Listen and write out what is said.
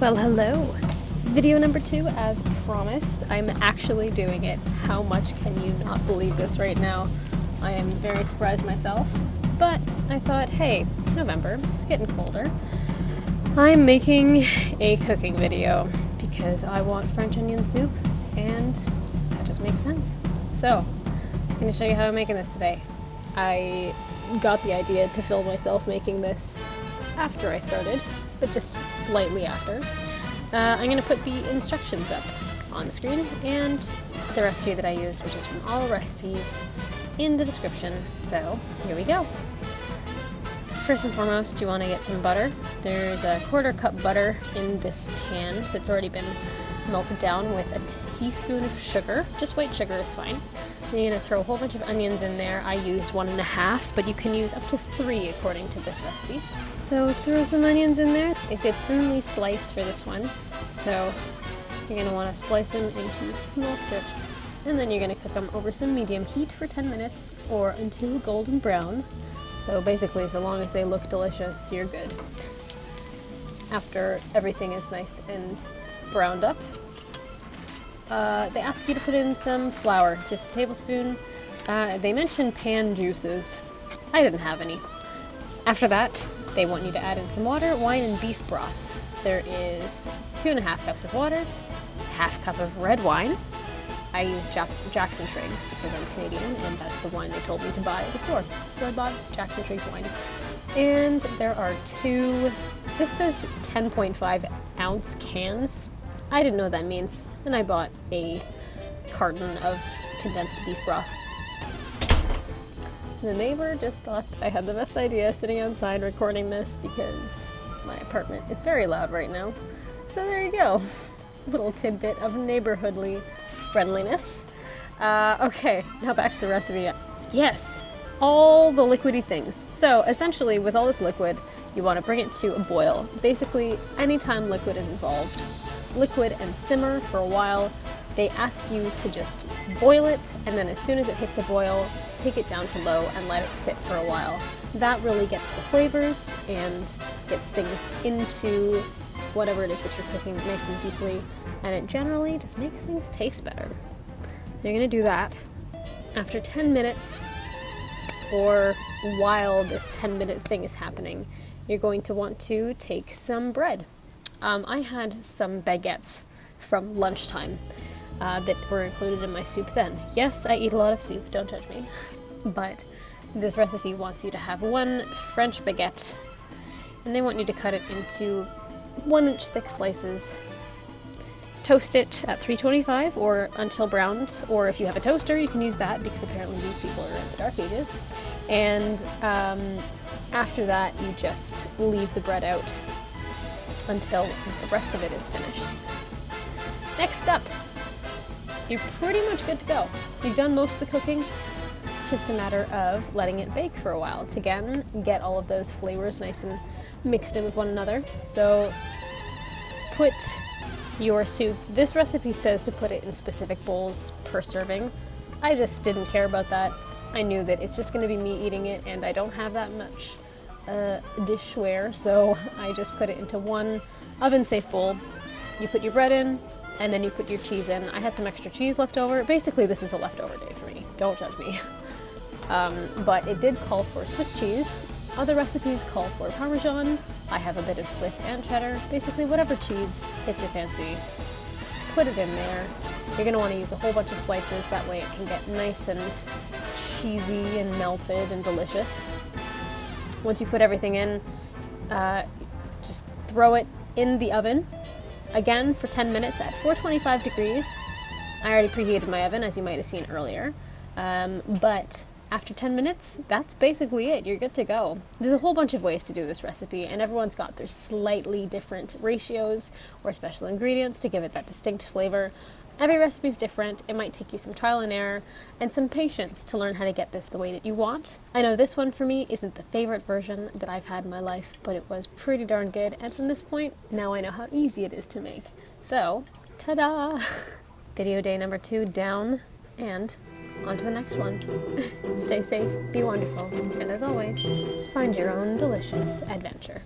Well, hello. Video number 2, as promised. I'm actually doing it. How much can you not believe this right now? I am very surprised myself, but I thought, hey, it's November, it's getting colder. I'm making a cooking video because I want French onion soup, and that just makes sense. So, I'm going to show you how I'm making this today. I got the idea to film myself making this after I started, but just slightly after. I'm going to put the instructions up on the screen and the recipe that I used, which is from All Recipes, in the description. So here we go. First and foremost, you want to get some butter. There's a 1/4 cup butter in this pan that's already been melted down with a teaspoon of sugar. Just white sugar is fine. Then you're going to throw a whole bunch of onions in there. I used 1.5, but you can use up to 3 according to this recipe. So throw some onions in there. They say thinly slice for this one. So you're going to want to slice them into small strips. And then you're going to cook them over some medium heat for 10 minutes or until golden brown. So basically, so long as they look delicious, you're good. After everything is nice and browned up, they ask you to put in some flour, just a tablespoon. They mentioned pan juices. I didn't have any. After that, they want you to add in some water, wine, and beef broth. There is 2.5 cups of water, 1/2 cup of red wine. I use Jackson Triggs because I'm Canadian, and that's the wine they told me to buy at the store. So I bought Jackson Triggs wine. And there are 2, this says 10.5 ounce cans. I didn't know what that means, and I bought a carton of condensed beef broth. The neighbor just thought I had the best idea sitting outside recording this because my apartment is very loud right now. So there you go. Little tidbit of neighborhoodly friendliness. Okay, now back to the recipe. Yes, all the liquidy things. So essentially with all this liquid, you want to bring it to a boil. Basically, anytime liquid is involved, liquid and simmer for a while. They ask you to just boil it, and then as soon as it hits a boil, take it down to low and let it sit for a while. That really gets the flavors and gets things into whatever it is that you're cooking nice and deeply, and it generally just makes things taste better. So you're going to do that. After 10 minutes, or while this 10-minute thing is happening, you're going to want to take some bread. I had some baguettes from lunchtime that were included in my soup then. Yes, I eat a lot of soup, don't judge me. But this recipe wants you to have 1 French baguette, and they want you to cut it into 1-inch thick slices. Toast it at 325 or until browned, or if you have a toaster, you can use that because apparently these people are in the dark ages. And after that, you just leave the bread out until the rest of it is finished. Next up, you're pretty much good to go. You've done most of the cooking. It's just a matter of letting it bake for a while to, again, get all of those flavors nice and mixed in with one another. So put your soup, this recipe says to put it in specific bowls per serving. I just didn't care about that. I knew that it's just going to be me eating it, and I don't have that much dishware, so I just put it into 1 oven-safe bowl. You put your bread in, and then you put your cheese in. I had some extra cheese left over. Basically, this is a leftover day for me. Don't judge me. But it did call for Swiss cheese. Other recipes call for Parmesan. I have a bit of Swiss and cheddar. Basically, whatever cheese hits your fancy, put it in there. You're going to want to use a whole bunch of slices. That way it can get nice and cheesy and melted and delicious. Once you put everything in, just throw it in the oven. Again, for 10 minutes at 425 degrees. I already preheated my oven, as you might have seen earlier. But after 10 minutes, that's basically it. You're good to go. There's a whole bunch of ways to do this recipe, and everyone's got their slightly different ratios or special ingredients to give it that distinct flavor. Every recipe is different. It might take you some trial and error and some patience to learn how to get this the way that you want. I know this one for me isn't the favorite version that I've had in my life, but it was pretty darn good, and from this point, now I know how easy it is to make. So, ta-da! Video day number 2 down, and on to the next one. Stay safe, be wonderful, and as always, find your own delicious adventure.